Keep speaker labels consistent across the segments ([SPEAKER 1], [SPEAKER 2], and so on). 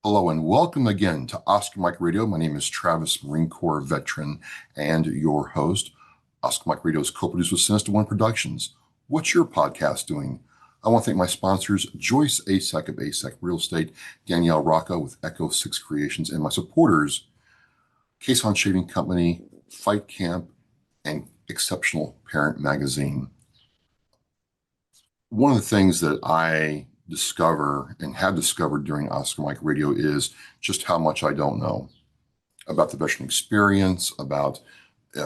[SPEAKER 1] Hello and welcome again to Oscar Mike Radio. My name is Travis, Marine Corps veteran and your host. Oscar Mike Radio is co-produced with Sinister One Productions. What's your podcast doing? I want to thank my sponsors, Joyce Asek of Asek Real Estate, Danielle Rocca with Echo 6 Creations, and my supporters, Case on Shaving Company, Fight Camp, and Exceptional Parent Magazine. One of the things that I discover and have discovered during Oscar Mike Radio is just how much I don't know about the veteran experience, about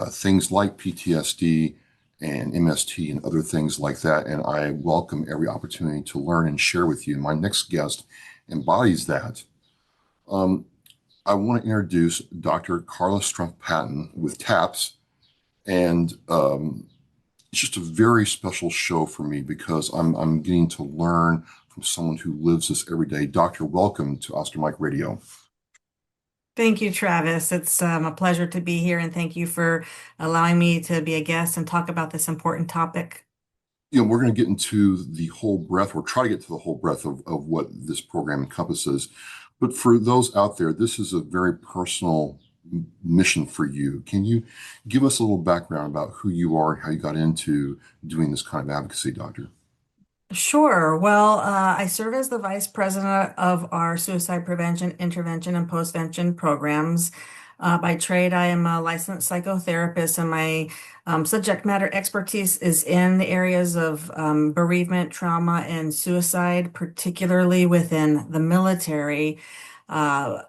[SPEAKER 1] things like PTSD and MST and other things like that. And I welcome every opportunity to learn and share with you. My next guest embodies that. I want to introduce Dr. Carla Stumpf-Patton with TAPS. And it's just a very special show for me because I'm getting to learn from someone who lives this every day. Doctor, welcome to Oscar Mike Radio.
[SPEAKER 2] Thank you, Travis. It's a pleasure to be here, and thank you for allowing me to be a guest and talk about this important topic.
[SPEAKER 1] We're going to get into the whole breadth, or try to get to the whole breadth of what this program encompasses. But for those out there, this is a very personal mission for you. Can you give us a little background about who you are and how you got into doing this kind of advocacy, Doctor?
[SPEAKER 2] Sure. Well, I serve as the vice president of our suicide prevention, intervention, and postvention programs. By trade, I am a licensed psychotherapist, and my subject matter expertise is in the areas of bereavement, trauma, and suicide, particularly within the military. Uh,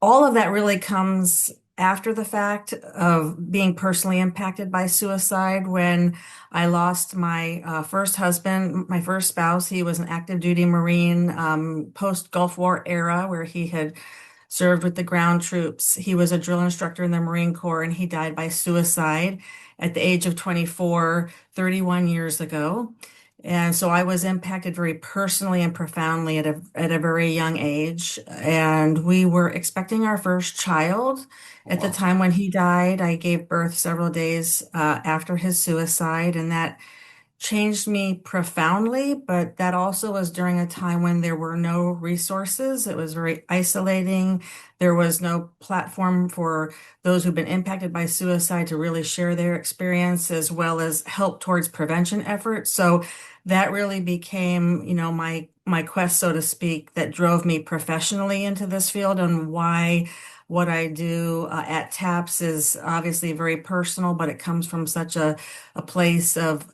[SPEAKER 2] all of that really comes after the fact of being personally impacted by suicide. When I lost my first husband, my first spouse, he was an active duty Marine, post-Gulf War era, where he had served with the ground troops. He was a drill instructor in the Marine Corps, and he died by suicide at the age of 24, 31 years ago. And so I was impacted very personally and profoundly at a very young age. And we were expecting our first child at the
[SPEAKER 1] Wow.
[SPEAKER 2] time when he died. I gave birth several days after his suicide, and that changed me profoundly. But that also was during a time when there were no resources. It was very isolating. There was no platform for those who've been impacted by suicide to really share their experience as well as help towards prevention efforts. So that really became, my quest, so to speak, that drove me professionally into this field, and why what I do at TAPS is obviously very personal, but it comes from such a place of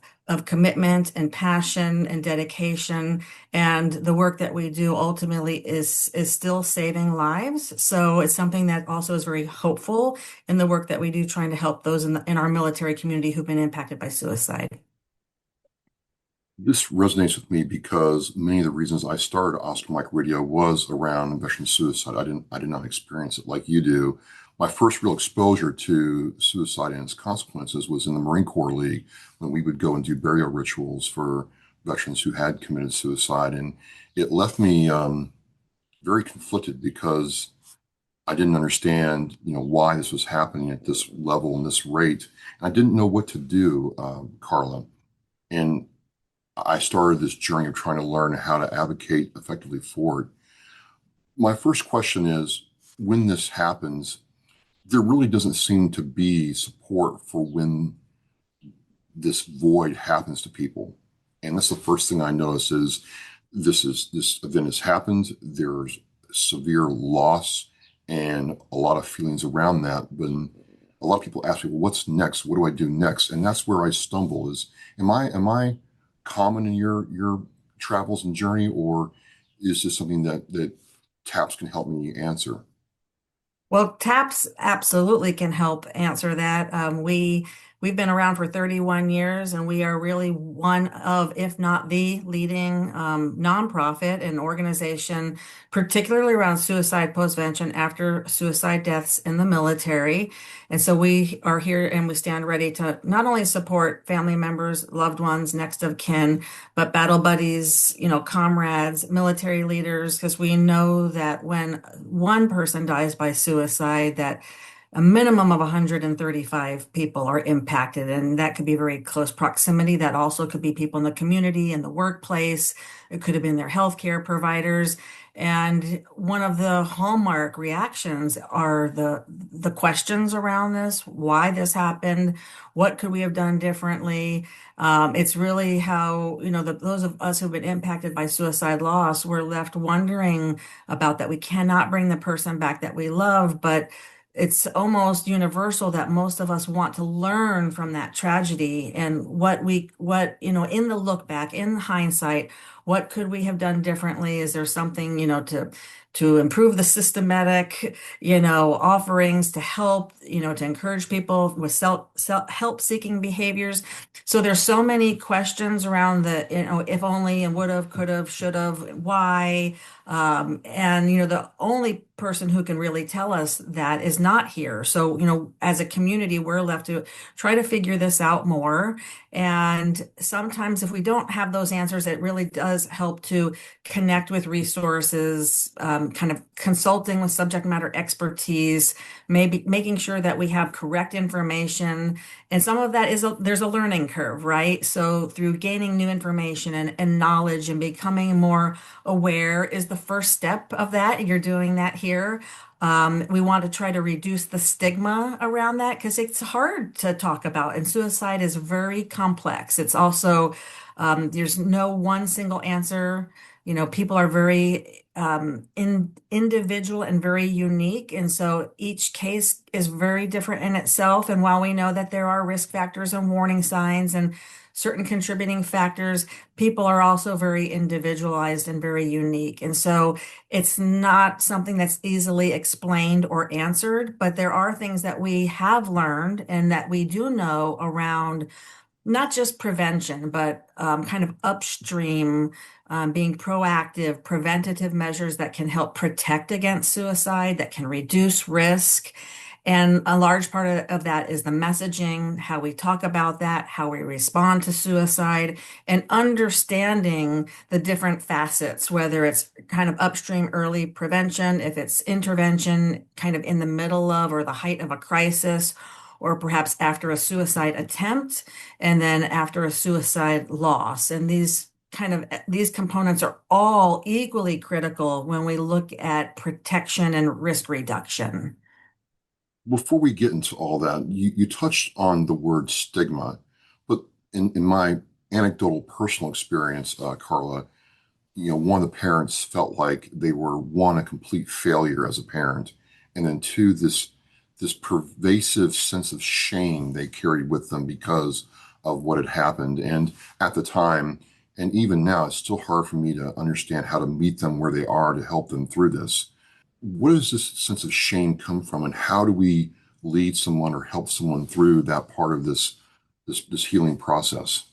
[SPEAKER 2] commitment and passion and dedication. And the work that we do ultimately is still saving lives. So it's something that also is very hopeful in the work that we do, trying to help those in our military community who've been impacted by suicide.
[SPEAKER 1] This resonates with me because many of the reasons I started Oscar Mike Radio was around veteran suicide. I did not experience it like you do. My first real exposure to suicide and its consequences was in the Marine Corps League, when we would go and do burial rituals for veterans who had committed suicide. And it left me very conflicted because I didn't understand, why this was happening at this level and this rate. And I didn't know what to do, Carla. And I started this journey of trying to learn how to advocate effectively for it. My first question is, when this happens, there really doesn't seem to be support for when this void happens to people. And that's the first thing I notice is this event has happened. There's severe loss and a lot of feelings around that. But a lot of people ask me, well, what's next? What do I do next? And that's where I stumble is, am I common in your travels and journey, or is this something that TAPS can help me answer?
[SPEAKER 2] Well, TAPS absolutely can help answer that. We've been around for 31 years, and we are really one of, if not the leading nonprofit and organization, particularly around suicide postvention after suicide deaths in the military. And so we are here and we stand ready to not only support family members, loved ones, next of kin, but battle buddies, comrades, military leaders, because we know that when one person dies by suicide, that a minimum of 135 people are impacted, and that could be very close proximity. That also could be people in the community, in the workplace. It could have been their healthcare providers. And one of the hallmark reactions are the questions around this, why this happened, what could we have done differently? It's really how, those of us who've been impacted by suicide loss, we're left wondering about that. We cannot bring the person back that we love, but it's almost universal that most of us want to learn from that tragedy and in the look back, in hindsight, what could we have done differently? Is there something, to improve the systematic, offerings to help, to encourage people with help seeking behaviors? So there's so many questions around the, if only and would have, could have, should have, why. And the only person who can really tell us that is not here. So, as a community, we're left to try to figure this out more. And sometimes if we don't have those answers, it really does help to connect with resources, kind of consulting with subject matter expertise, maybe making sure that we have correct information. And some of that there's a learning curve, right? So through gaining new information and knowledge and becoming more aware is the first step of that. You're doing that here. We want to try to reduce the stigma around that because it's hard to talk about, and suicide is very complex. It's also, there's no one single answer. People are very individual and very unique. And so each case is very different in itself. And while we know that there are risk factors and warning signs and certain contributing factors, people are also very individualized and very unique. And so it's not something that's easily explained or answered, but there are things that we have learned and that we do know around not just prevention, but kind of upstream, being proactive, preventative measures that can help protect against suicide, that can reduce risk. And a large part of that is the messaging, how we talk about that, how we respond to suicide, and understanding the different facets, whether it's kind of upstream early prevention, if it's intervention kind of in the middle of or the height of a crisis, or perhaps after a suicide attempt, and then after a suicide loss. And these components are all equally critical when we look at protection and risk reduction.
[SPEAKER 1] Before we get into all that, you touched on the word stigma, but in my anecdotal personal experience, Carla, one of the parents felt like they were, one, a complete failure as a parent, and then two, this pervasive sense of shame they carried with them because of what had happened. And at the time, and even now, it's still hard for me to understand how to meet them where they are to help them through this. Where does this sense of shame come from, and how do we lead someone or help someone through that part of this healing process?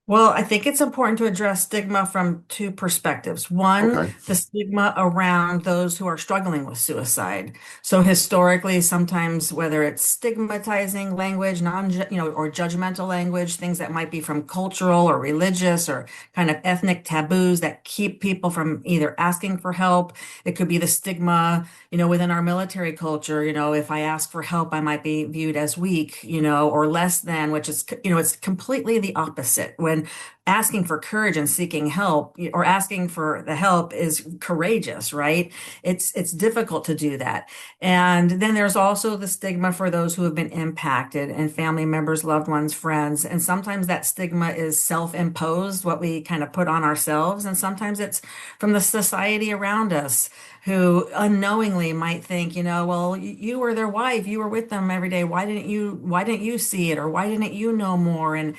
[SPEAKER 2] Well, I think it's important to address stigma from two perspectives. One,
[SPEAKER 1] Okay.
[SPEAKER 2] the stigma around those who are struggling with suicide. So historically, sometimes whether it's stigmatizing language, or judgmental language, things that might be from cultural or religious or kind of ethnic taboos that keep people from either asking for help. It could be the stigma, within our military culture, if I ask for help, I might be viewed as weak, or less than, which is, it's completely the opposite. When asking for courage and seeking help or asking for the help is courageous, right? It's difficult to do that. And then there's also the stigma for those who have been impacted and family members, loved ones, friends. And sometimes that stigma is self-imposed, what we kind of put on ourselves. And sometimes it's from the society around us who unknowingly might think, well, you were their wife, you were with them every day. Why didn't you see it? Or why didn't you know more? And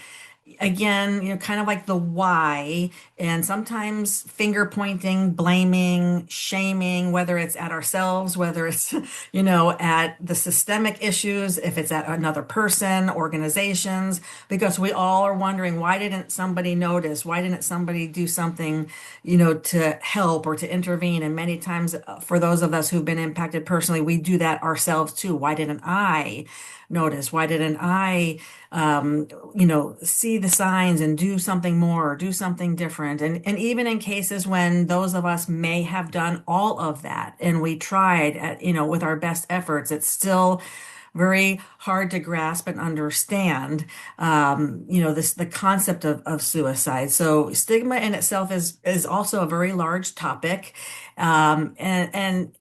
[SPEAKER 2] again, kind of like the why, and sometimes finger pointing, blaming, shaming, whether it's at ourselves, whether it's, at the systemic issues, if it's at another person, organizations, because we all are wondering, why didn't somebody notice? Why didn't somebody do something, to help or to intervene? And many times for those of us who've been impacted personally, we do that ourselves too. Why didn't I? notice? Why didn't I, see the signs and do something more, or do something different? And even in cases when those of us may have done all of that and we tried at, with our best efforts, it's still very hard to grasp and understand, the concept of suicide. So stigma in itself is also a very large topic. And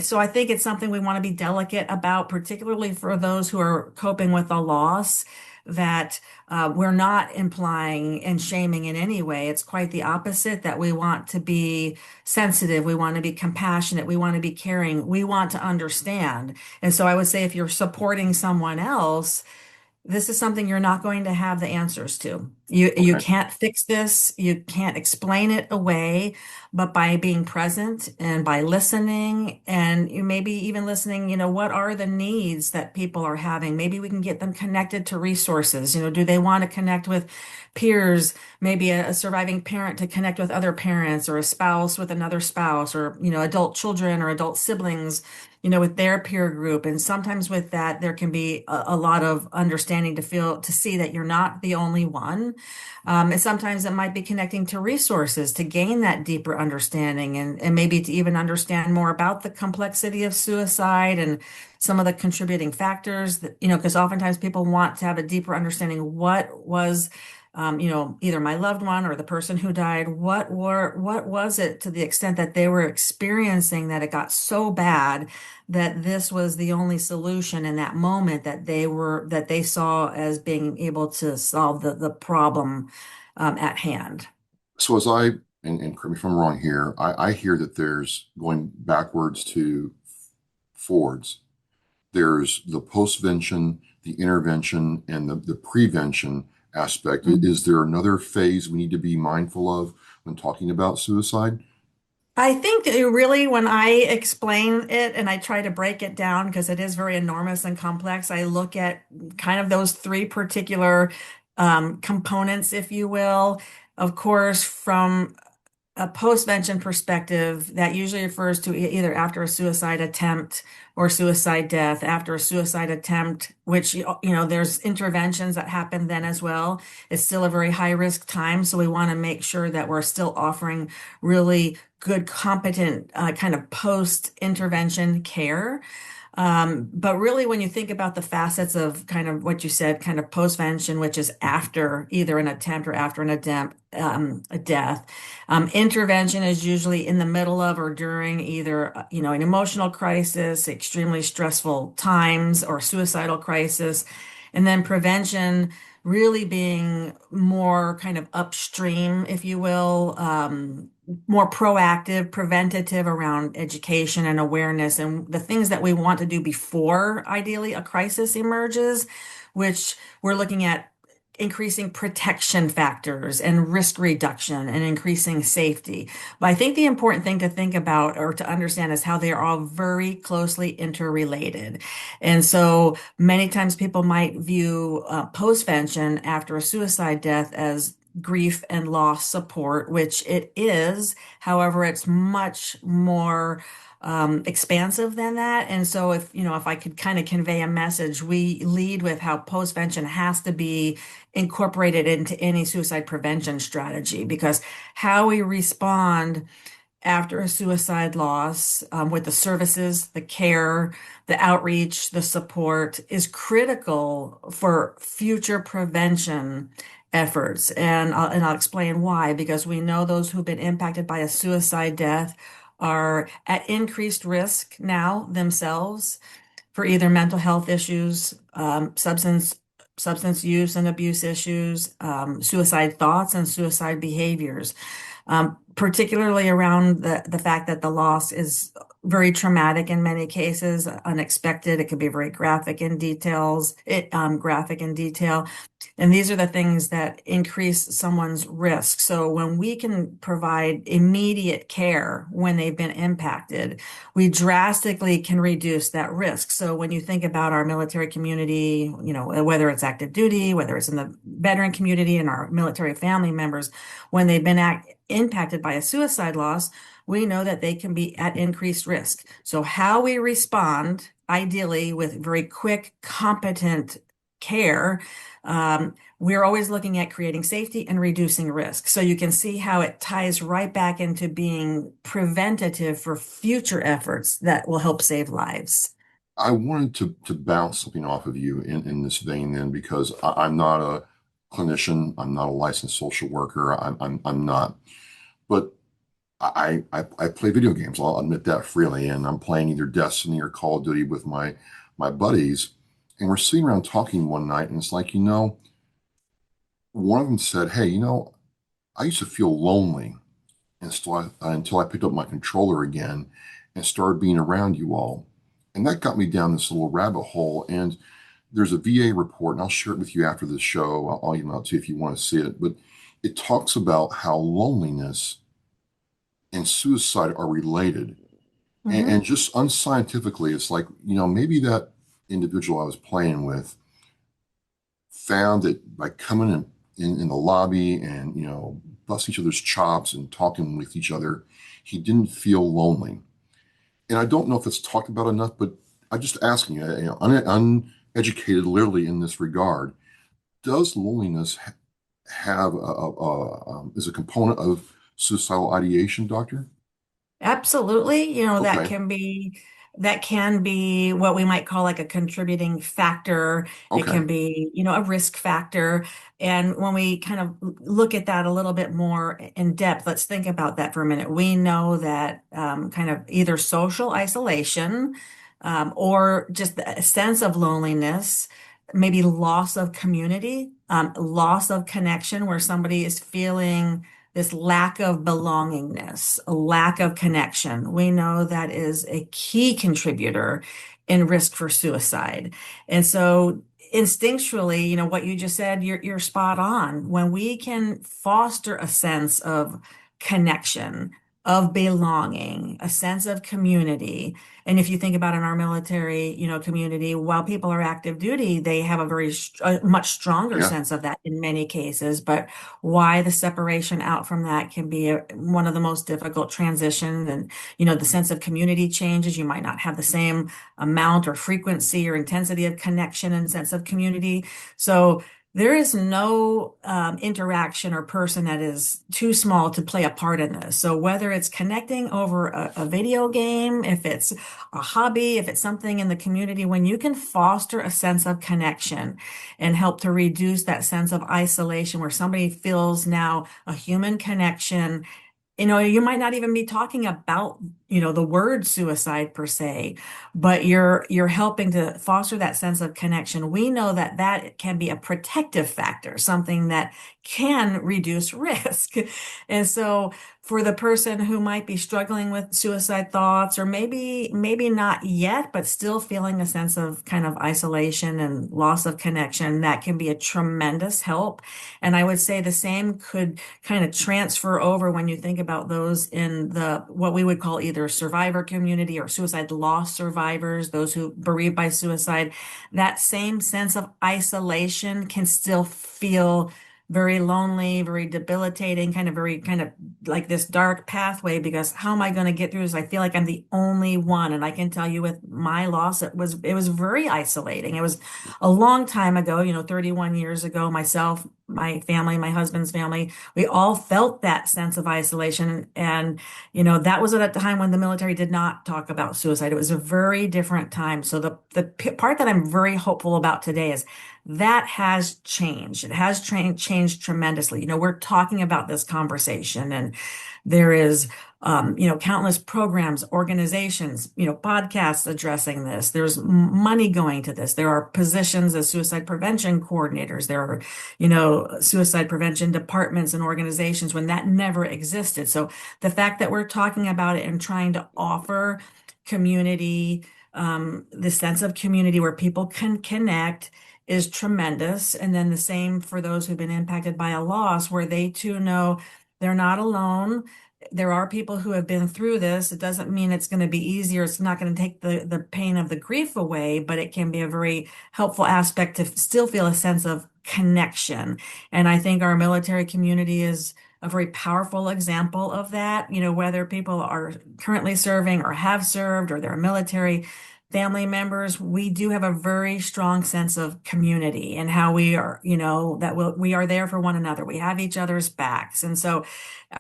[SPEAKER 2] so I think it's something we want to be delicate about, particularly for those who are coping with a loss, that we're not implying and shaming in any way. It's quite the opposite, that we want to be sensitive, we want to be compassionate, we want to be caring, we want to understand. And so I would say if you're supporting someone else, this is something you're not going to have the answers to. You
[SPEAKER 1] Okay.
[SPEAKER 2] can't fix this, you can't explain it away, but by being present and by listening, and you maybe even listening, what are the needs that people are having? Maybe we can get them connected to resources. Do they want to connect with peers, maybe a surviving parent to connect with other parents, or a spouse with another spouse, or adult children or adult siblings, with their peer group. And sometimes with that, there can be a lot of understanding to see that you're not the only one. And sometimes it might be connecting to resources to gain that deeper understanding, and maybe to even understand more about the complexity of suicide and some of the contributing factors that, because oftentimes people want to have a deeper understanding. What was either my loved one or the person who died, what was it, to the extent that they were experiencing that it got so bad that this was the only solution in that moment, that they saw as being able to solve the problem at hand.
[SPEAKER 1] So and correct me if I'm wrong here, I hear that there's going backwards to forwards. There's the postvention, the intervention, and the prevention aspect. Is there another phase we need to be mindful of when talking about suicide?
[SPEAKER 2] I think really, when I explain it and I try to break it down, because it is very enormous and complex, I look at kind of those three particular components, if you will. Of course, from a postvention perspective, that usually refers to either after a suicide attempt or suicide death. After a suicide attempt, which, there's interventions that happen then as well. It's still a very high risk time. So we want to make sure that we're still offering really good, competent kind of post intervention care. But really, when you think about the facets of kind of what you said, kind of postvention, which is after either an attempt or after a death, intervention is usually in the middle of or during either, an emotional crisis, extremely stressful times, or suicidal crisis. And then prevention really being more kind of upstream, if you will, more proactive, preventative around education and awareness and the things that we want to do before, ideally, a crisis emerges, which we're looking at increasing protection factors and risk reduction and increasing safety. But I think the important thing to think about or to understand is how they are all very closely interrelated. And so many times people might view postvention after a suicide death as grief and loss support, which it is. However, it's much more expansive than that. And so if I could kind of convey a message, we lead with how postvention has to be incorporated into any suicide prevention strategy, because how we respond after a suicide loss, with the services, the care, the outreach, the support, is critical for future prevention efforts. And I'll explain why, because we know those who've been impacted by a suicide death are at increased risk now themselves for either mental health issues, substance use and abuse issues, suicide thoughts and suicide behaviors, particularly around the fact that the loss is very traumatic in many cases, unexpected. It could be very graphic in details, graphic in detail. And these are the things that increase someone's risk. So when we can provide immediate care when they've been impacted, we drastically can reduce that risk. So when you think about our military community, whether it's active duty, whether it's in the veteran community and our military family members, when they've been impacted by a suicide loss, we know that they can be at increased risk. So how we respond, ideally with very quick, competent care, we're always looking at creating safety and reducing risk. So you can see how it ties right back into being preventative for future efforts that will help save lives.
[SPEAKER 1] I wanted to bounce something off of you in this vein then, because I'm not a clinician, I'm not a licensed social worker, I'm not. But I play video games. I'll admit that freely, and I'm playing either Destiny or Call of Duty with my buddies, and we're sitting around talking one night, and it's like, one of them said, "Hey, I used to feel lonely until I picked up my controller again and started being around you all." And that got me down this little rabbit hole. And there's a VA report, and I'll share it with you after the show. I'll email it to you if you want to see it. But it talks about how loneliness and suicide are related. And
[SPEAKER 2] Mhm.
[SPEAKER 1] just unscientifically, it's like, maybe that individual I was playing with found that by coming in the lobby and, busting each other's chops and talking with each other, he didn't feel lonely. And I don't know if it's talked about enough, but I'm just asking you, uneducated literally in this regard, does loneliness have is a component of suicidal ideation, doctor?
[SPEAKER 2] Absolutely.
[SPEAKER 1] Okay.
[SPEAKER 2] That can be what we might call like a contributing factor. It
[SPEAKER 1] Okay.
[SPEAKER 2] can be, a risk factor. And when we kind of look at that a little bit more in depth, let's think about that for a minute. We know that kind of either social isolation or just a sense of loneliness, maybe loss of community, loss of connection, where somebody is feeling this lack of belongingness, a lack of connection. We know that is a key contributor in risk for suicide. And so instinctually, what you just said, you're spot on. When we can foster a sense of connection, of belonging, a sense of community. And if you think about in our military, community, while people are active duty, they have a much stronger
[SPEAKER 1] Yeah.
[SPEAKER 2] sense of that in many cases. But why the separation out from that can be one of the most difficult transitions. And, the sense of community changes. You might not have the same amount or frequency or intensity of connection and sense of community. So there is no interaction or person that is too small to play a part in this. So whether it's connecting over a video game, if it's a hobby, if it's something in the community, when you can foster a sense of connection and help to reduce that sense of isolation where somebody feels now a human connection. You might not even be talking about, the word suicide per se, but you're helping to foster that sense of connection. We know that that can be a protective factor, something that can reduce risk. And so for the person who might be struggling with suicide thoughts, or maybe not yet, but still feeling a sense of kind of isolation and loss of connection, that can be a tremendous help. And I would say the same could kind of transfer over when you think about those in the what we would call either survivor community or suicide loss survivors, those who bereaved by suicide. That same sense of isolation can still feel very lonely, very debilitating, very kind of like this dark pathway, because how am I going to get through this? I feel like I'm the only one. And I can tell you with my loss, it was very isolating. It was a long time ago, 31 years ago, myself, my family, my husband's family, we all felt that sense of isolation. And, that was at a time when the military did not talk about suicide. It was a very different time. So the part that I'm very hopeful about today is that has changed. It has changed tremendously. We're talking about this conversation, and there is countless programs, organizations, podcasts addressing this. There's money going to this. There are positions as suicide prevention coordinators. There are, suicide prevention departments and organizations when that never existed. So the fact that we're talking about it and trying to offer community, the sense of community where people can connect is tremendous. And then the same for those who've been impacted by a loss, where they too know they're not alone. There are people who have been through this. It doesn't mean it's going to be easier. It's not going to take the pain of the grief away, but it can be a very helpful aspect to still feel a sense of connection. And I think our military community is a very powerful example of that. Whether people are currently serving or have served or they're military family members, we do have a very strong sense of community and how we are, that we are there for one another. We have each other's backs. And so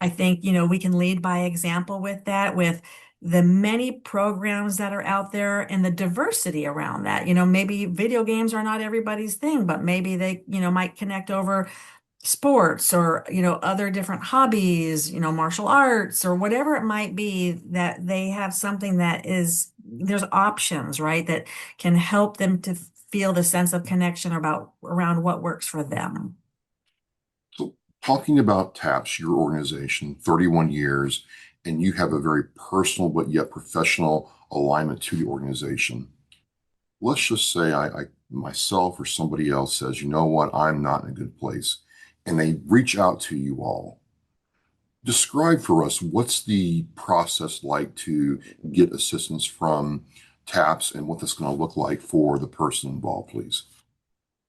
[SPEAKER 2] I think, we can lead by example with that, with the many programs that are out there and the diversity around that. Maybe video games are not everybody's thing, but maybe they, might connect over sports or, other different hobbies, martial arts or whatever it might be, that they have something that there's options, right? That can help them to feel the sense of connection around what works for them.
[SPEAKER 1] So, talking about TAPS, your organization, 31 years, and you have a very personal but yet professional alignment to the organization. Let's just say I myself or somebody else says, you know what, I'm not in a good place, and they reach out to you all. Describe for us what's the process like to get assistance from TAPS and what that's going to look like for the person involved, please.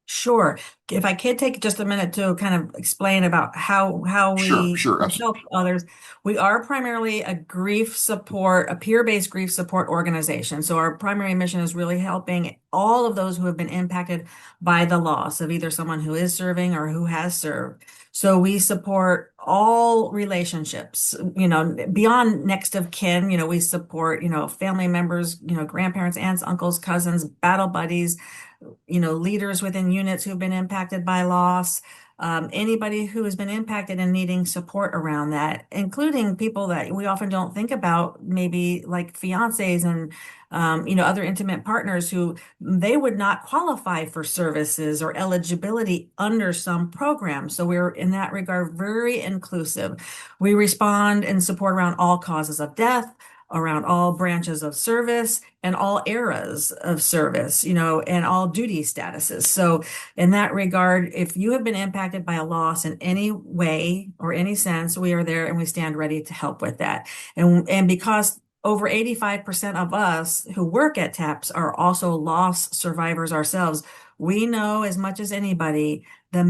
[SPEAKER 2] Sure. If I could take just a minute to kind of explain about how
[SPEAKER 1] Sure,
[SPEAKER 2] we
[SPEAKER 1] sure, absolutely.
[SPEAKER 2] help others. We are primarily a peer-based grief support organization. So our primary mission is really helping all of those who have been impacted by the loss of either someone who is serving or who has served. So we support all relationships, beyond next of kin. We support, family members, grandparents, aunts, uncles, cousins, battle buddies, leaders within units who've been impacted by loss, anybody who has been impacted and needing support around that, including people that we often don't think about, maybe like fiancés and other intimate partners who they would not qualify for services or eligibility under some programs. So we're in that regard very inclusive. We respond and support around all causes of death, around all branches of service and all eras of service, and all duty statuses. So in that regard, if you have been impacted by a loss in any way or any sense, we are there and we stand ready to help with that. And because over 85% of us who work at TAPS are also loss survivors ourselves, we know as much as anybody the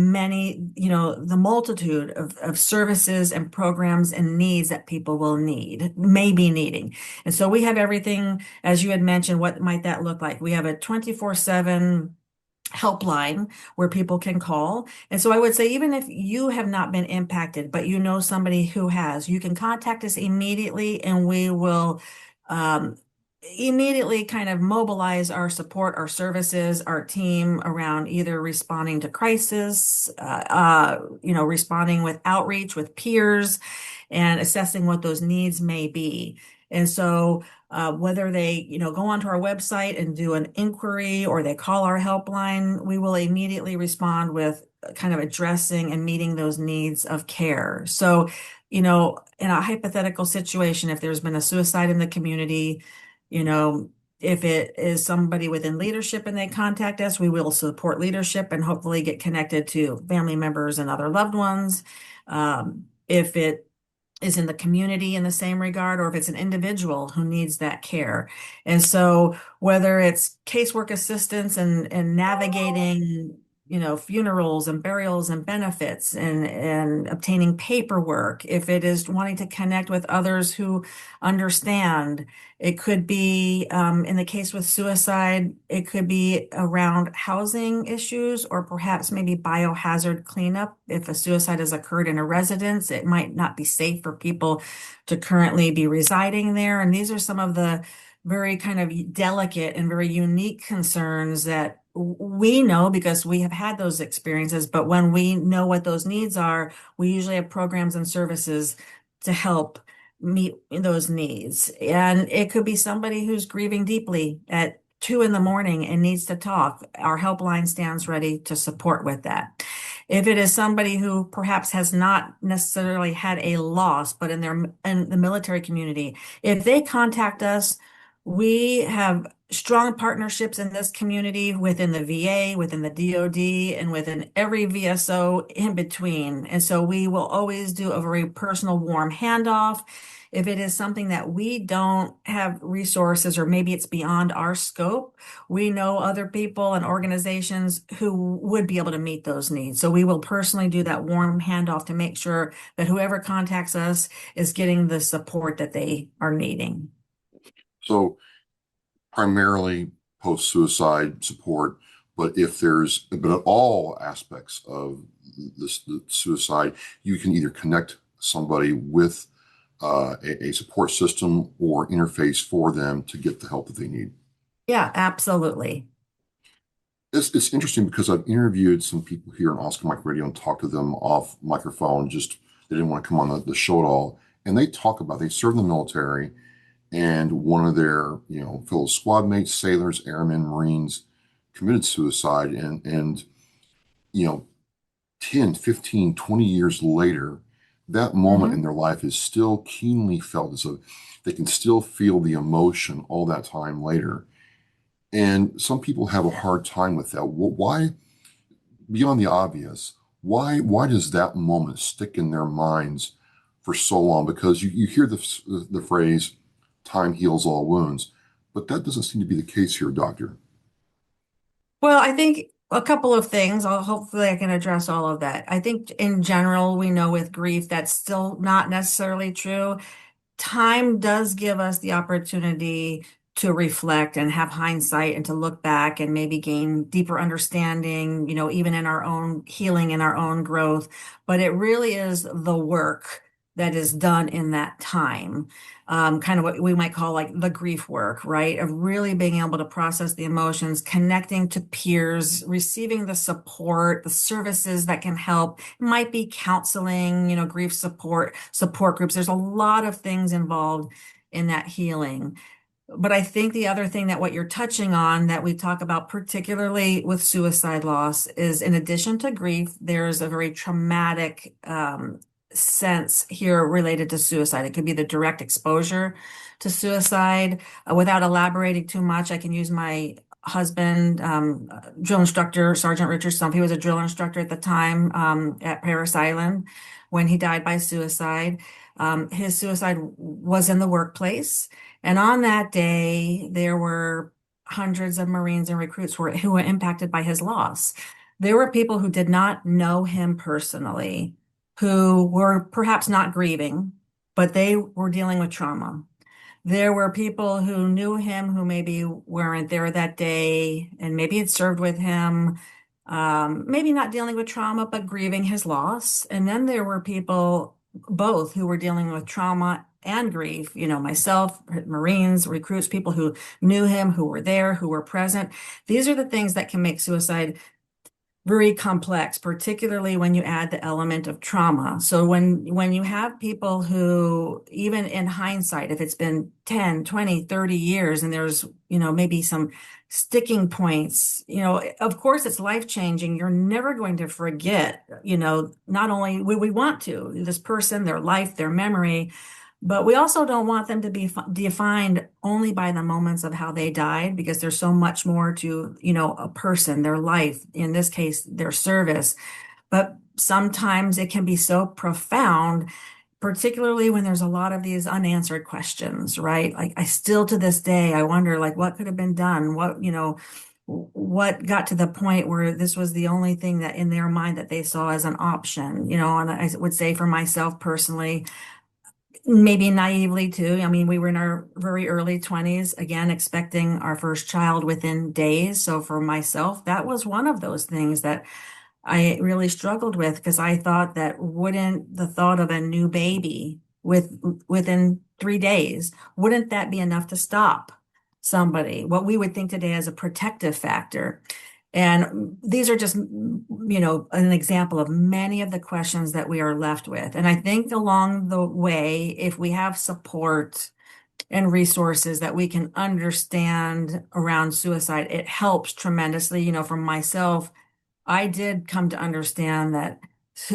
[SPEAKER 2] multitude of services and programs and needs that people may be needing. And so we have everything, as you had mentioned, what might that look like? We have a 24/7 helpline where people can call. And so I would say, even if you have not been impacted, but you know somebody who has, you can contact us immediately and we will immediately kind of mobilize our support, our services, our team around either responding to crisis, responding with outreach with peers and assessing what those needs may be. And so whether they, go onto our website and do an inquiry or they call our helpline, we will immediately respond with kind of addressing and meeting those needs of care. So, in a hypothetical situation, if there's been a suicide in the community, if it is somebody within leadership and they contact us, we will support leadership and hopefully get connected to family members and other loved ones. If it is in the community in the same regard, or if it's an individual who needs that care. And so whether it's casework assistance and navigating, funerals and burials and benefits and obtaining paperwork, if it is wanting to connect with others who understand, it could be, in the case with suicide, it could be around housing issues or perhaps maybe biohazard cleanup. If a suicide has occurred in a residence, it might not be safe for people to currently be residing there. And these are some of the very kind of delicate and very unique concerns that we know because we have had those experiences. But when we know what those needs are, we usually have programs and services to help meet those needs. And it could be somebody who's grieving deeply at 2 a.m. and needs to talk. Our helpline stands ready to support with that. If it is somebody who perhaps has not necessarily had a loss, but in the military community, if they contact us, We have strong partnerships in this community within the VA, within the DoD, and within every VSO in between. And so we will always do a very personal, warm handoff. If it is something that we don't have resources, or maybe it's beyond our scope, we know other people and organizations who would be able to meet those needs. So we will personally do that warm handoff to make sure that whoever contacts us is getting the support that they are needing.
[SPEAKER 1] So primarily post-suicide support, but but at all aspects of the suicide, you can either connect somebody with a support system or interface for them to get the help that they need.
[SPEAKER 2] Yeah, absolutely.
[SPEAKER 1] It's interesting because I've interviewed some people here on Oscar Mike Radio and talked to them off microphone. Just they didn't want to come on the show at all, and they talk about they serve in the military, and one of their fellow squad mates, sailors, airmen, Marines, committed suicide, and you know 10, 15, 20 years later, that moment in
[SPEAKER 2] Hmm.
[SPEAKER 1] their life is still keenly felt. So they can still feel the emotion all that time later. And some people have a hard time with that. Why, beyond the obvious, why does that moment stick in their minds for so long? Because you hear the phrase, time heals all wounds, but that doesn't seem to be the case here, doctor.
[SPEAKER 2] Well, I think a couple of things. Hopefully I can address all of that. I think in general, we know with grief that's still not necessarily true. Time does give us the opportunity to reflect and have hindsight and to look back and maybe gain deeper understanding, even in our own healing and our own growth. But it really is the work that is done in that time, kind of what we might call like the grief work, right? Of really being able to process the emotions, connecting to peers, receiving the support, the services that can help. It might be counseling, grief support groups. There's a lot of things involved in that healing. But I think the other thing that what you're touching on that we talk about, particularly with suicide loss, is in addition to grief, there's a very traumatic sense here related to suicide. It could be the direct exposure to suicide. Without elaborating too much, I can use my husband, drill instructor, Sergeant Richard Stumpf. He was a drill instructor at the time at Paris Island when he died by suicide. His suicide was in the workplace. And on that day, there were hundreds of Marines and recruits who were impacted by his loss. There were people who did not know him personally, who were perhaps not grieving, but they were dealing with trauma. There were people who knew him who maybe weren't there that day and maybe had served with him, maybe not dealing with trauma, but grieving his loss. And then there were people both who were dealing with trauma and grief, myself, Marines, recruits, people who knew him, who were there, who were present. These are the things that can make suicide very complex, particularly when you add the element of trauma. So when you have people who, even in hindsight, if it's been 10, 20, 30 years and there's, maybe some sticking points, of course it's life-changing. You're never going to forget, not only we want to, this person, their life, their memory, but we also don't want them to be defined only by the moments of how they died, because there's so much more to, a person, their life, in this case, their service. But sometimes it can be so profound, particularly when there's a lot of these unanswered questions, right? Like I still to this day, I wonder like what could have been done? What got to the point where this was the only thing that in their mind that they saw as an option, and I would say for myself personally, maybe naively too. I mean, we were in our very early 20s, again, expecting our first child within days. So for myself, that was one of those things that I really struggled with, because I thought that wouldn't the thought of a new baby within 3 days, wouldn't that be enough to stop somebody? What we would think today as a protective factor. And these are just, an example of many of the questions that we are left with. And I think along the way, if we have support and resources that we can understand around suicide, it helps tremendously. For myself, I did come to understand that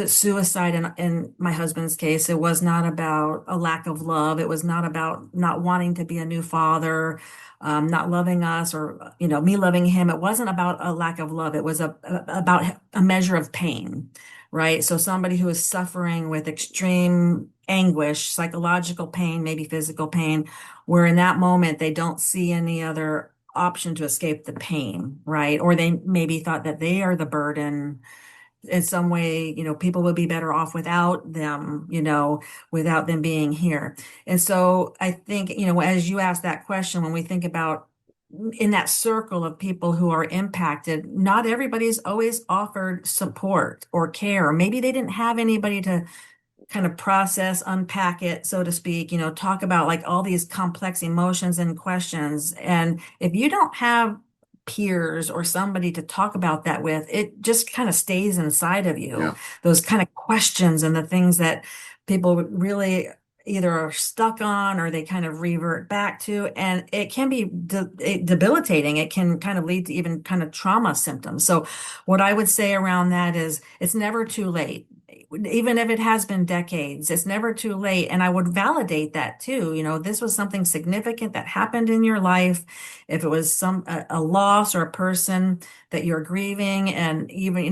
[SPEAKER 2] suicide in my husband's case, it was not about a lack of love. It was not about not wanting to be a new father, not loving us, or me loving him. It wasn't about a lack of love. It was about a measure of pain, right? So somebody who is suffering with extreme anguish, psychological pain, maybe physical pain, where in that moment they don't see any other option to escape the pain, right? Or they maybe thought that they are the burden in some way, people would be better off without them, without them being here. And so I think, as you ask that question, when we think about in that circle of people who are impacted, not everybody's always offered support or care. Or maybe they didn't have anybody to kind of process, unpack it, so to speak, talk about like all these complex emotions and questions. And if you don't have peers or somebody to talk about that with, it just kind of stays inside of you.
[SPEAKER 1] Yeah.
[SPEAKER 2] Those kind of questions and the things that people really either are stuck on or they kind of revert back to. And it can be debilitating. It can kind of lead to even kind of trauma symptoms. So what I would say around that is it's never too late. Even if it has been decades, it's never too late. And I would validate that too. This was something significant that happened in your life. If it was a loss or a person that you're grieving, and even,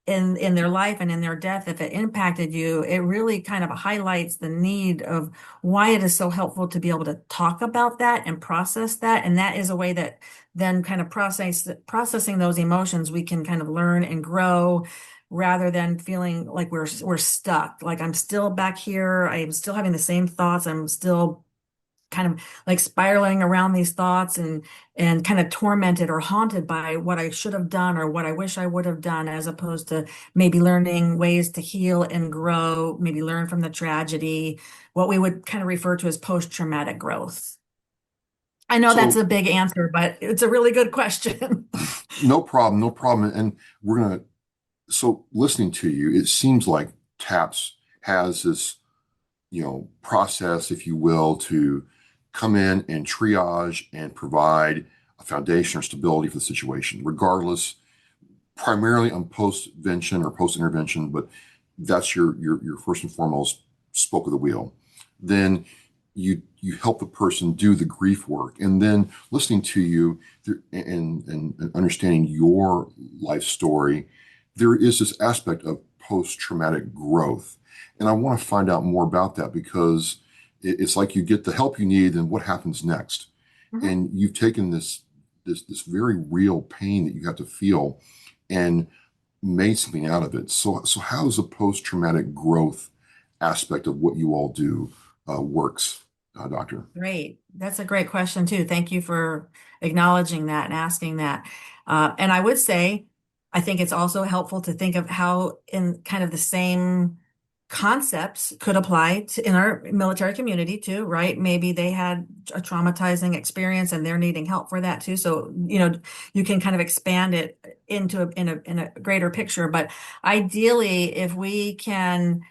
[SPEAKER 2] in their life and in their death, if it impacted you, it really kind of highlights the need of why it is so helpful to be able to talk about that and process that. And that is a way that then kind of processing those emotions, we can kind of learn and grow rather than feeling like we're stuck. Like I'm still back here. I'm still having the same thoughts. I'm still kind of like spiraling around these thoughts and kind of tormented or haunted by what I should have done or what I wish I would have done, as opposed to maybe learning ways to heal and grow, maybe learn from the tragedy, what we would kind of refer to as post-traumatic growth. I know that's
[SPEAKER 1] So
[SPEAKER 2] a big answer, but it's a really good question.
[SPEAKER 1] no problem, no problem. And we're gonna, so listening to you, it seems like TAPS has this, process, if you will, to come in and triage and provide a foundation or stability for the situation, regardless, primarily on postvention or post-intervention, but that's your first and foremost spoke of the wheel. Then you help the person do the grief work, and then listening to you and understanding your life story, there is this aspect of post-traumatic growth. And I want to find out more about that because it's like you get the help you need, and what happens next.
[SPEAKER 2] Mhm.
[SPEAKER 1] And you've taken this very real pain that you have to feel and made something out of it. So how does the post-traumatic growth aspect of what you all do works, Doctor?
[SPEAKER 2] Great. That's a great question too. Thank you for acknowledging that and asking that. And I would say, I think it's also helpful to think of how in kind of the same concepts could apply to in our military community too, right? Maybe they had a traumatizing experience and they're needing help for that too. So, you can kind of expand it into in a greater picture. But ideally, if we can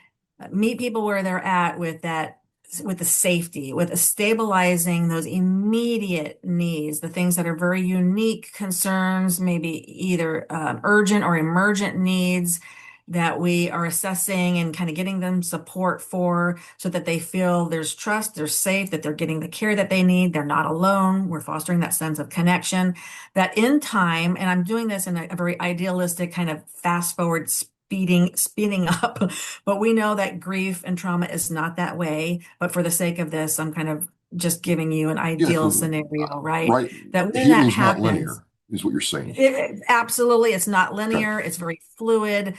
[SPEAKER 2] meet people where they're at with that, with the safety, with the stabilizing those immediate needs, the things that are very unique concerns, maybe either urgent or emergent needs that we are assessing and kind of getting them support for, so that they feel there's trust, they're safe, that they're getting the care that they need, they're not alone. We're fostering that sense of connection, that in time, and I'm doing this in a very idealistic kind of fast forward speeding up, but we know that grief and trauma is not that way. But for the sake of this, I'm kind of just giving you an
[SPEAKER 1] Yeah,
[SPEAKER 2] ideal scenario, right?
[SPEAKER 1] right.
[SPEAKER 2] That when that
[SPEAKER 1] Healing's not
[SPEAKER 2] happens,
[SPEAKER 1] linear, is what you're saying.
[SPEAKER 2] absolutely, it's not
[SPEAKER 1] Okay.
[SPEAKER 2] linear. It's very fluid.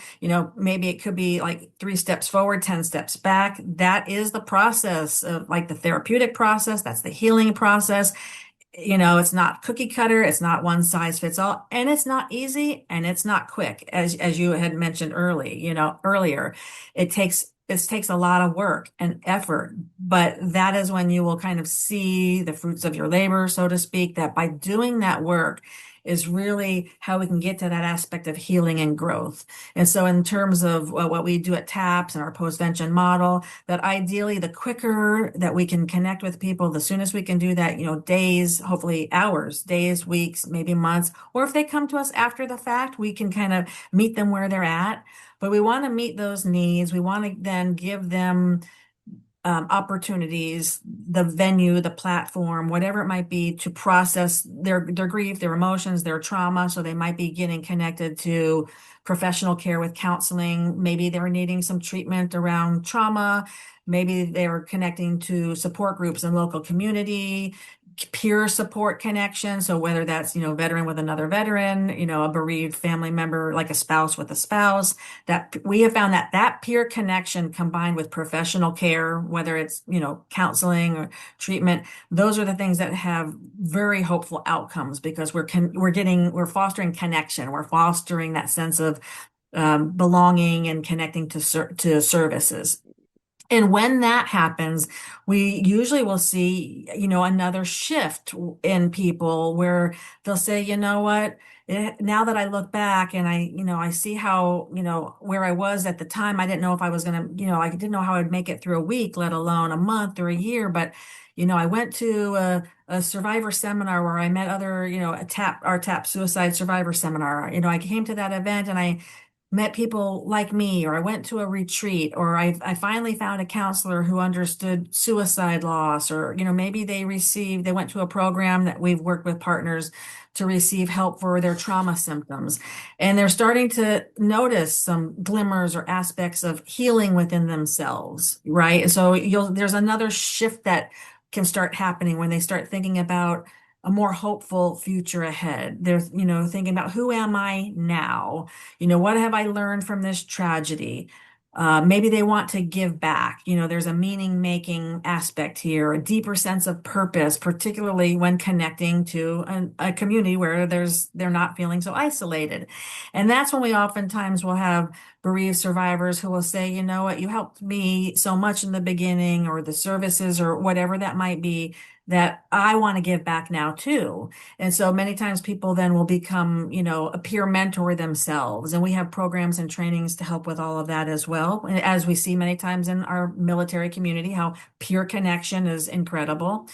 [SPEAKER 2] Maybe it could be like 3 steps forward, 10 steps back. That is the process of like the therapeutic process. That's the healing process. It's not cookie cutter, it's not one size fits all, and it's not easy and it's not quick, as you had mentioned earlier. It takes a lot of work and effort, but that is when you will kind of see the fruits of your labor, so to speak, that by doing that work is really how we can get to that aspect of healing and growth. And so in terms of what we do at TAPS and our postvention model, that ideally the quicker that we can connect with people, the soonest we can do that, days, hopefully hours, days, weeks, maybe months, or if they come to us after the fact, we can kind of meet them where they're at. but we want to meet those needs. We want to then give them opportunities, the venue, the platform, whatever it might be, to process their grief, their emotions, their trauma. So they might be getting connected to professional care with counseling. Maybe they're needing some treatment around trauma. Maybe they're connecting to support groups in local community, peer support connection. So whether that's, veteran with another veteran, a bereaved family member, like a spouse with a spouse, that we have found that that peer connection combined with professional care, whether it's, counseling or treatment, those are the things that have very hopeful outcomes because we're fostering connection. We're fostering that sense of belonging and connecting to services. And when that happens, we usually will see, another shift in people where they'll say, you know what, now that I look back and I see how, where I was at the time, I didn't know if I was going to, I didn't know how I'd make it through a week, let alone a month or a year. But, I went to a survivor seminar where I met other, our TAP suicide survivor seminar. I came to that event and I met people like me, or I went to a retreat, or I finally found a counselor who understood suicide loss, or, maybe they went to a program that we've worked with partners to receive help for their trauma symptoms. And they're starting to notice some glimmers or aspects of healing within themselves, right? And so there's another shift that can start happening when they start thinking about a more hopeful future ahead. They're, thinking about who am I now? What have I learned from this tragedy? Maybe they want to give back. There's a meaning making aspect here, a deeper sense of purpose, particularly when connecting to a community where they're not feeling so isolated. And that's when we oftentimes will have bereaved survivors who will say, you know what, you helped me so much in the beginning, or the services, or whatever that might be, that I want to give back now too. And so many times people then will become, a peer mentor themselves. And we have programs and trainings to help with all of that as well. And as we see many times in our military community, how peer connection is incredible.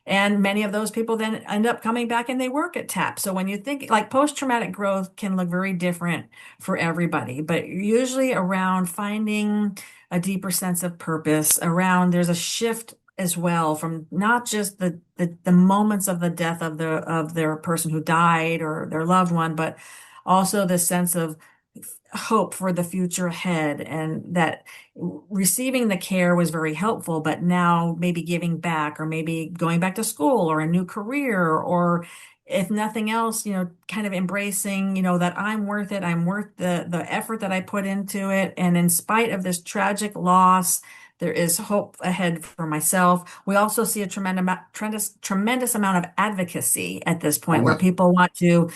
[SPEAKER 2] And many of those people then end up coming back and they work at TAP. So when you think like post-traumatic growth can look very different for everybody, but usually around finding a deeper sense of purpose, around there's a shift as well from not just the moments of the death of their person who died or their loved one, but also the sense of hope for the future ahead, and that receiving the care was very helpful, but now maybe giving back, or maybe going back to school or a new career, or if nothing else, kind of embracing, that I'm worth it. I'm worth the effort that I put into it. And in spite of this tragic loss, there is hope ahead for myself. We also see a tremendous amount of advocacy at this
[SPEAKER 1] Oh
[SPEAKER 2] point where
[SPEAKER 1] yeah.
[SPEAKER 2] people want to,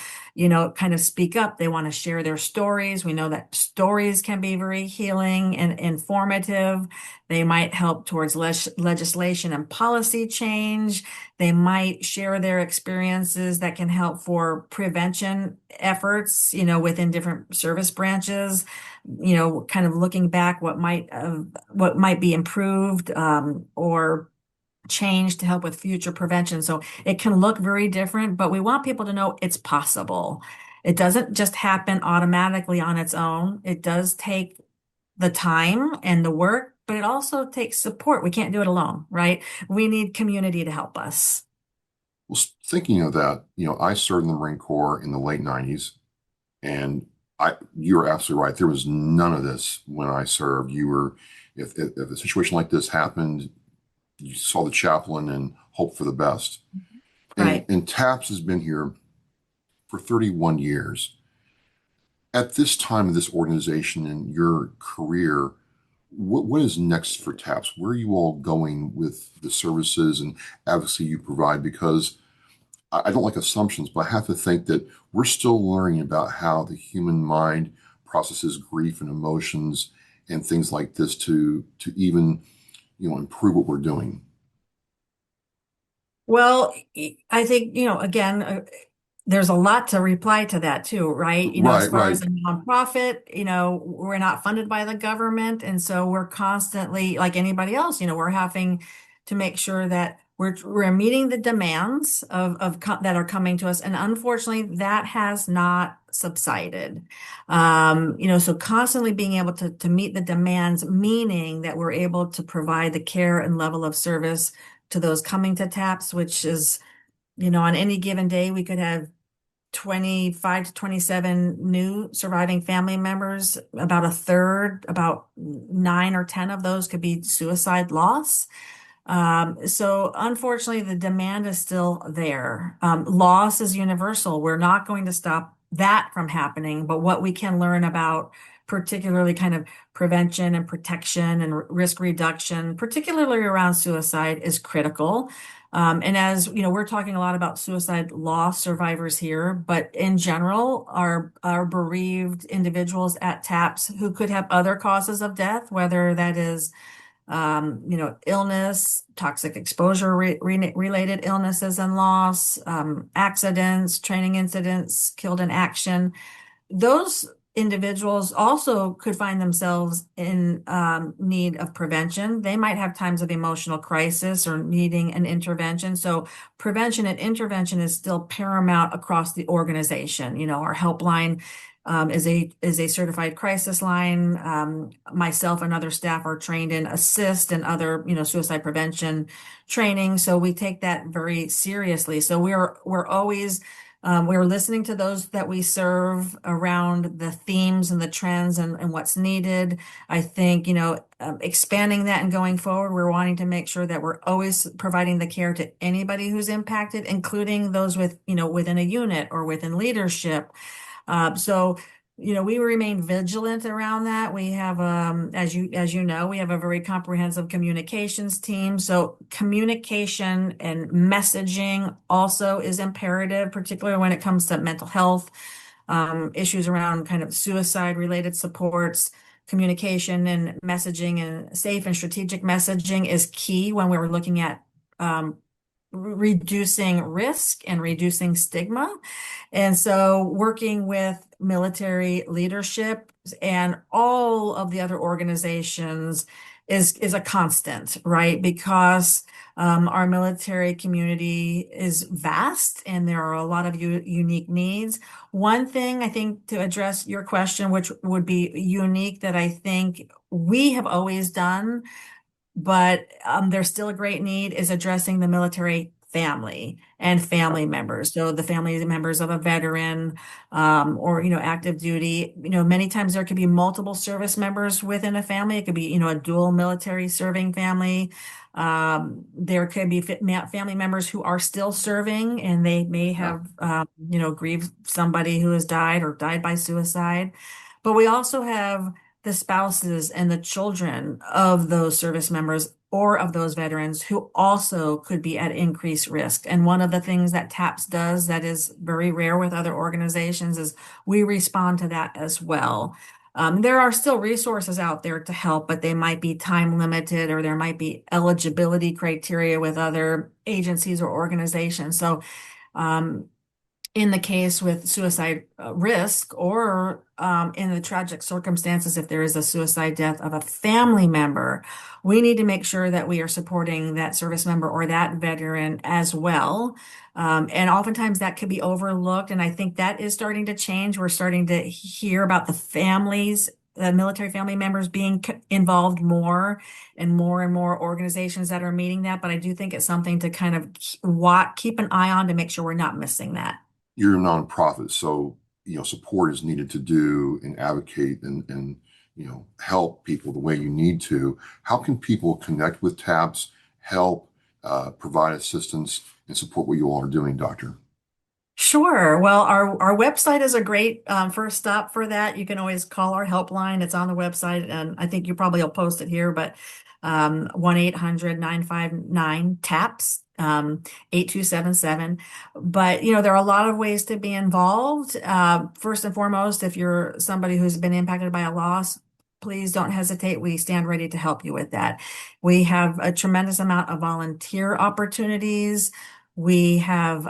[SPEAKER 2] kind of speak up. They want to share their stories. We know that stories can be very healing and informative. They might help towards legislation and policy change. They might share their experiences that can help for prevention efforts, within different service branches, kind of looking back what might be improved, or changed to help with future prevention. So it can look very different, but we want people to know it's possible. It doesn't just happen automatically on its own. It does take the time and the work, but it also takes support. We can't do it alone, right? We need community to help us.
[SPEAKER 1] Well, thinking of that, I served in the Marine Corps in the late 90s, and you were absolutely right. There was none of this when I served. If a situation like this happened, you saw the chaplain and hope for the best. And,
[SPEAKER 2] Right.
[SPEAKER 1] and TAPS has been here for 31 years. At this time of this organization and your career, what is next for TAPS? Where are you all going with the services and advocacy you provide? Because I don't like assumptions, but I have to think that we're still learning about how the human mind processes grief and emotions and things like this to even improve what we're doing.
[SPEAKER 2] Well, I think, again, there's a lot to reply to that too, right? As
[SPEAKER 1] Right,
[SPEAKER 2] far
[SPEAKER 1] right.
[SPEAKER 2] as a nonprofit, we're not funded by the government. And so we're constantly, like anybody else, we're having to make sure that we're meeting the demands that are coming to us. And unfortunately, that has not subsided. So constantly being able to meet the demands, meaning that we're able to provide the care and level of service to those coming to TAPS, which is, on any given day, we could have 25 to 27 new surviving family members. About a third, about 9 or 10 of those could be suicide loss. So unfortunately, the demand is still there. Loss is universal. We're not going to stop that from happening, but what we can learn about particularly kind of prevention and protection and risk reduction, particularly around suicide, is critical. And as you know, we're talking a lot about suicide loss survivors here, but in general, our bereaved individuals at TAPS who could have other causes of death, whether that is illness, toxic exposure related illnesses and loss, accidents, training incidents, killed in action. Those individuals also could find themselves in need of prevention. They might have times of emotional crisis or needing an intervention. So prevention and intervention is still paramount across the organization. Our helpline is a certified crisis line. Myself and other staff are trained in assist and other, suicide prevention training. So we take that very seriously. So we're always we're listening to those that we serve around the themes and the trends and what's needed. I think, expanding that and going forward, we're wanting to make sure that we're always providing the care to anybody who's impacted, including those within a unit or within leadership. So, we remain vigilant around that. We have, as you know, we have a very comprehensive communications team. So communication and messaging also is imperative, particularly when it comes to mental health, issues around kind of suicide related supports. Communication and messaging and safe and strategic messaging is key when we're looking at reducing risk and reducing stigma. And so working with military leadership and all of the other organizations is a constant, right? Because our military community is vast and there are a lot of unique needs. One thing I think to address your question, which would be unique that I think we have always done, but there's still a great need, is addressing the military family and family members. So the family members of a veteran or, active duty, many times there could be multiple service members within a family. It could be, a dual military serving family. There could be family members who are still serving and they may have, grieved somebody who has died or died by suicide. But we also have the spouses and the children of those service members or of those veterans who also could be at increased risk. And one of the things that TAPS does that is very rare with other organizations is we respond to that as well. There are still resources out there to help, but they might be time limited or there might be eligibility criteria with other agencies or organizations. So in the case with suicide risk or in the tragic circumstances, if there is a suicide death of a family member, we need to make sure that we are supporting that service member or that veteran as well. And oftentimes that could be overlooked. And I think that is starting to change. We're starting to hear about the families, the military family members being involved more and more organizations that are meeting that. But I do think it's something to kind of keep an eye on to make sure we're not missing that.
[SPEAKER 1] You're a nonprofit, so support is needed to do and advocate and help people the way you need to. How can people connect with TAPS, help, provide assistance, and support what you all are doing, Doctor?
[SPEAKER 2] Sure. Well, our website is a great first stop for that. You can always call our helpline. It's on the website, and I think you probably will post it here, but 1-800-959-TAPS. 8277. But, there are a lot of ways to be involved. First and foremost, if you're somebody who's been impacted by a loss, please don't hesitate. We stand ready to help you with that. We have a tremendous amount of volunteer opportunities. We have,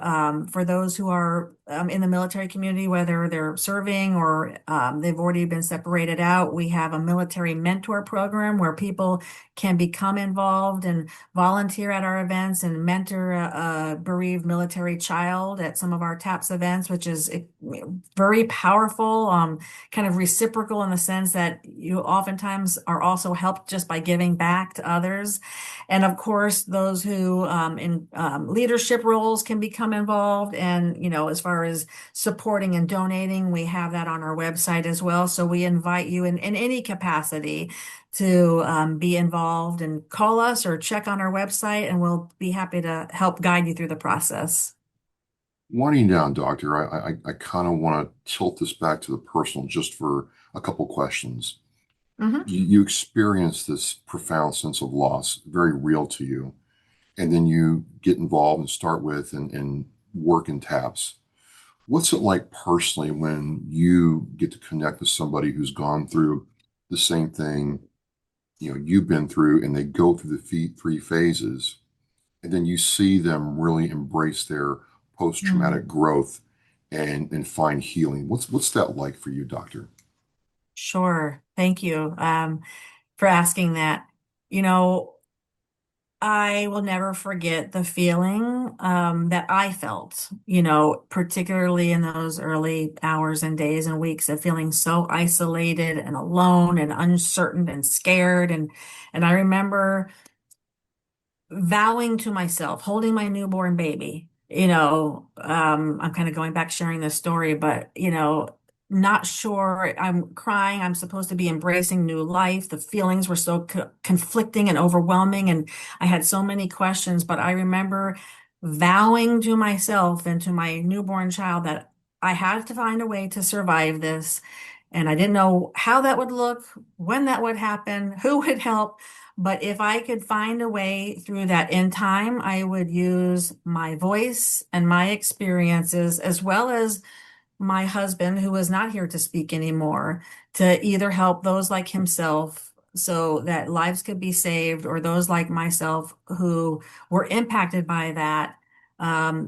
[SPEAKER 2] for those who are in the military community, whether they're serving or they've already been separated out. We have a military mentor program where people can become involved and volunteer at our events and mentor a bereaved military child at some of our TAPS events, which is very powerful, kind of reciprocal in the sense that you oftentimes are also helped just by giving back to others. And of course, those who in leadership roles can become involved. And, as far as supporting and donating, we have that on our website as well. So we invite you in any capacity to be involved and call us or check on our website, and we'll be happy to help guide you through the process.
[SPEAKER 1] Winding down, Doctor, I kind of want to tilt this back to the personal just for a couple questions.
[SPEAKER 2] Mhm.
[SPEAKER 1] You experience this profound sense of loss, very real to you, and then you get involved and start with and work in TAPS. What's it like personally when you get to connect with somebody who's gone through the same thing, you've been through, and they go through the three phases, and then you see them really embrace their post-traumatic
[SPEAKER 2] Mm.
[SPEAKER 1] growth and find healing? What's that like for you, Doctor?
[SPEAKER 2] Sure. Thank you for asking that. You know, I will never forget the feeling that I felt, particularly in those early hours and days and weeks of feeling so isolated and alone and uncertain and scared. And I remember vowing to myself, holding my newborn baby, I'm kind of going back sharing this story, but, not sure. I'm crying. I'm supposed to be embracing new life. The feelings were so conflicting and overwhelming. And I had so many questions, but I remember vowing to myself and to my newborn child that I had to find a way to survive this. And I didn't know how that would look, when that would happen, who would help. But if I could find a way through that in time, I would use my voice and my experiences, as well as my husband, who is not here to speak anymore, to either help those like himself so that lives could be saved, or those like myself who were impacted by that,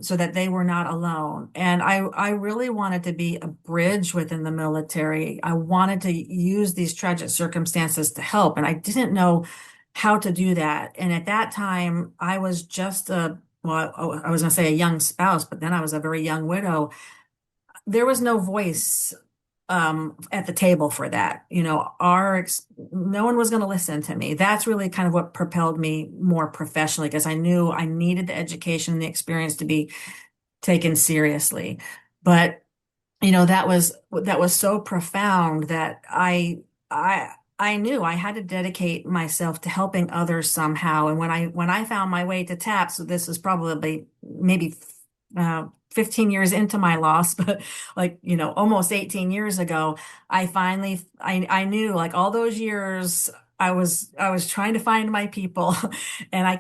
[SPEAKER 2] so that they were not alone. And I really wanted to be a bridge within the military. I wanted to use these tragic circumstances to help, and I didn't know how to do that. And at that time, I was just well, I was going to say a young spouse, but then I was a very young widow. There was no voice at the table for that. No one was going to listen to me. That's really kind of what propelled me more professionally, because I knew I needed the education and the experience to be taken seriously. But that was so profound that I knew I had to dedicate myself to helping others somehow. And when I found my way to TAPS, so this was probably maybe 15 years into my loss, but like, almost 18 years ago, I knew, like, all those years I was trying to find my people, and I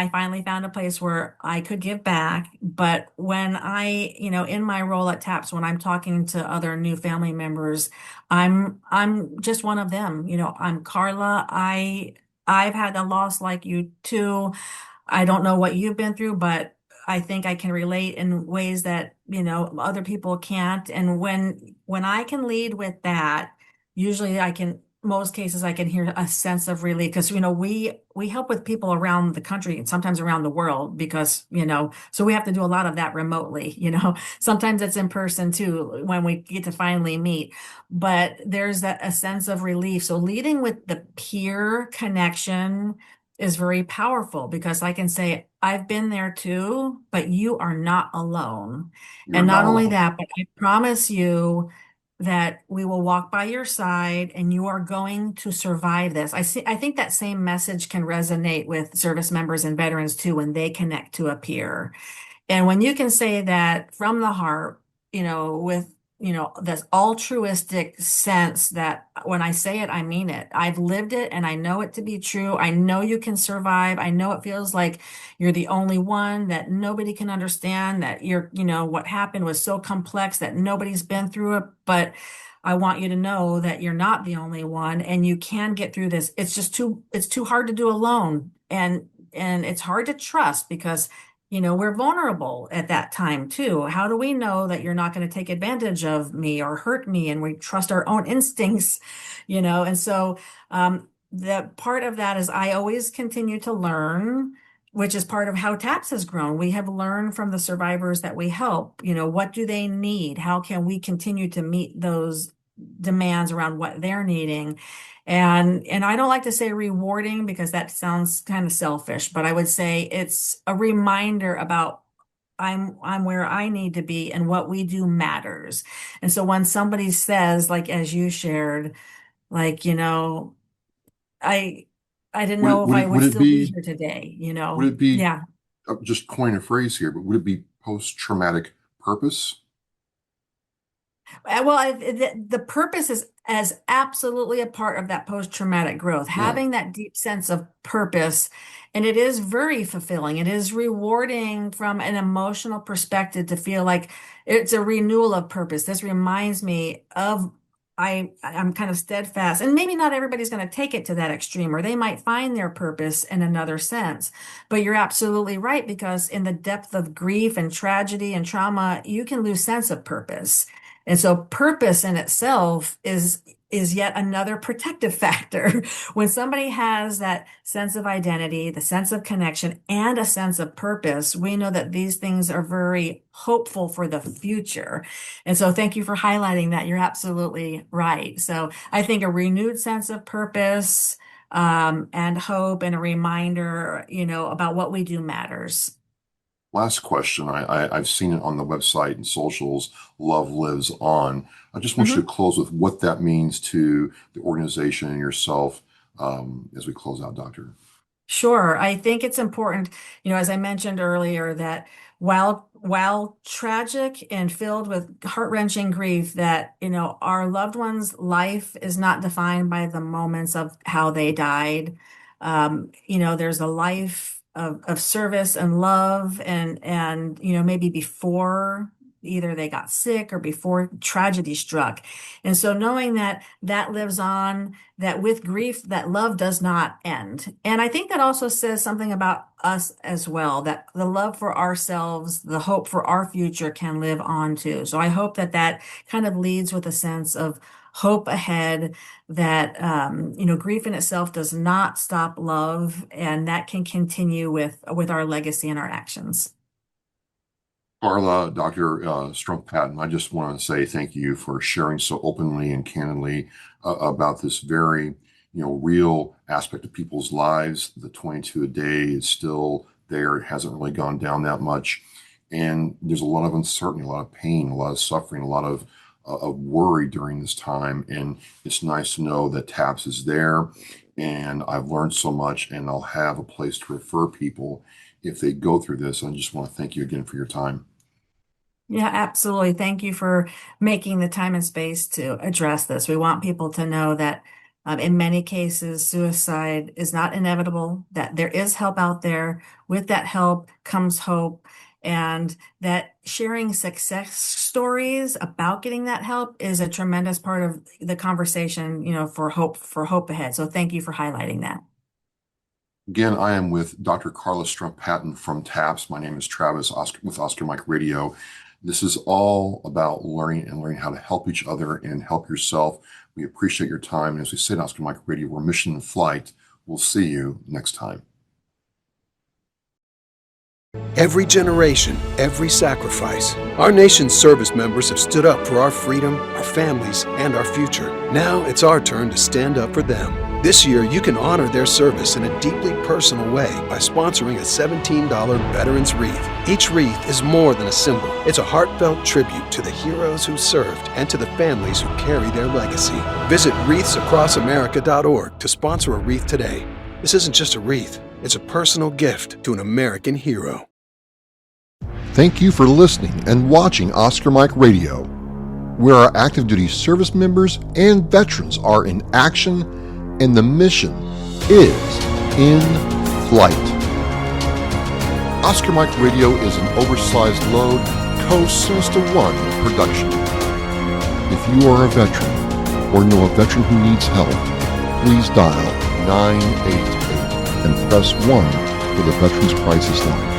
[SPEAKER 2] finally found a place where I could give back. But when in my role at TAPS, when I'm talking to other new family members, I'm just one of them. I'm Carla. I've had a loss like you too. I don't know what you've been through, but I think I can relate in ways that, other people can't. And when I can lead with that, usually most cases I can hear a sense of relief, because, we help with people around the country and sometimes around the world, because, so we have to do a lot of that remotely, sometimes it's in person too when we get to finally meet. But there's a sense of relief. So leading with the peer connection is very powerful, because I can say, I've been there too, but you are not alone.
[SPEAKER 1] You're
[SPEAKER 2] And not
[SPEAKER 1] not
[SPEAKER 2] only
[SPEAKER 1] alone.
[SPEAKER 2] that, but I promise you that we will walk by your side and you are going to survive this. I think that same message can resonate with service members and veterans too when they connect to a peer. And when you can say that from the heart, with, this altruistic sense that when I say it, I mean it. I've lived it and I know it to be true. I know you can survive. I know it feels like you're the only one, that nobody can understand, that what happened was so complex that nobody's been through it. But I want you to know that you're not the only one and you can get through this. It's too hard to do alone. And it's hard to trust, because we're vulnerable at that time too. How do we know that you're not going to take advantage of me or hurt me? And we trust our own instincts, And so the part of that is I always continue to learn, which is part of how TAPS has grown. We have learned from the survivors that we help, what do they need? How can we continue to meet those demands around what they're needing? And I don't like to say rewarding because that sounds kind of selfish, but I would say it's a reminder about I'm where I need to be and what we do matters. And so when somebody says, like as you shared, like, I I didn't
[SPEAKER 1] Would it,
[SPEAKER 2] know if
[SPEAKER 1] would
[SPEAKER 2] I
[SPEAKER 1] it, would
[SPEAKER 2] would
[SPEAKER 1] it
[SPEAKER 2] still be
[SPEAKER 1] be,
[SPEAKER 2] here today,
[SPEAKER 1] would it be,
[SPEAKER 2] Yeah.
[SPEAKER 1] just coin a phrase here, but would it be post-traumatic purpose?
[SPEAKER 2] Well, the purpose is as absolutely a part of that post-traumatic growth,
[SPEAKER 1] Yeah.
[SPEAKER 2] having that deep sense of purpose. And it is very fulfilling. It is rewarding from an emotional perspective to feel like it's a renewal of purpose. This reminds me of I'm kind of steadfast. And maybe not everybody's going to take it to that extreme, or they might find their purpose in another sense. But you're absolutely right, because in the depth of grief and tragedy and trauma, you can lose sense of purpose. And so purpose in itself is yet another protective factor. When somebody has that sense of identity, the sense of connection, and a sense of purpose, we know that these things are very hopeful for the future. And so thank you for highlighting that. You're absolutely right. So I think a renewed sense of purpose, and hope, and a reminder, about what we do matters.
[SPEAKER 1] Last question. I've seen it on the website and socials. Love lives on. I just want you to
[SPEAKER 2] Mhm.
[SPEAKER 1] close with what that means to the organization and yourself as we close out, Doctor.
[SPEAKER 2] Sure. I think it's important, as I mentioned earlier, that while tragic and filled with heart-wrenching grief, that, our loved one's life is not defined by the moments of how they died. There's a life of service and love, and maybe before either they got sick or before tragedy struck. And so knowing that that lives on, that with grief, that love does not end. And I think that also says something about us as well, that the love for ourselves, the hope for our future can live on too. So I hope that that kind of leads with a sense of hope ahead, that, grief in itself does not stop love, and that can continue with our legacy and our actions.
[SPEAKER 1] Carla, Dr. Stumpf-Patton, I just want to say thank you for sharing so openly and candidly about this very, real aspect of people's lives. The 22 a day is still there. It hasn't really gone down that much. And there's a lot of uncertainty, a lot of pain, a lot of suffering, a lot of worry during this time. And it's nice to know that TAPS is there. And I've learned so much, and I'll have a place to refer people if they go through this. I just want to thank you again for your time.
[SPEAKER 2] Yeah, absolutely. Thank you for making the time and space to address this. We want people to know that in many cases, suicide is not inevitable, that there is help out there. With that help comes hope, and that sharing success stories about getting that help is a tremendous part of the conversation, for hope ahead. So thank you for highlighting that.
[SPEAKER 1] Again, I am with Dr. Carla Stumpf-Patton from TAPS. My name is Travis with Oscar Mike Radio. This is all about learning how to help each other and help yourself. We appreciate your time. And as we say at Oscar Mike Radio, we're mission in flight. We'll see you next time.
[SPEAKER 3] Every generation, every sacrifice. Our nation's service members have stood up for our freedom, our families, and our future. Now it's our turn to stand up for them. This year, you can honor their service in a deeply personal way by sponsoring a $17 Veterans Wreath. Each wreath is more than a symbol. It's a heartfelt tribute to the heroes who served and to the families who carry their legacy. Visit wreathsacrossamerica.org to sponsor a wreath today. This isn't just a wreath. It's a personal gift to an American hero.
[SPEAKER 1] Thank you for listening and watching Oscar Mike Radio, where our active duty service members and veterans are in action and the mission is in flight. Oscar Mike Radio is an oversized load co-Sinister One production. If you are a veteran or know a veteran who needs help, please dial 988 and press 1 for the Veterans Crisis Line.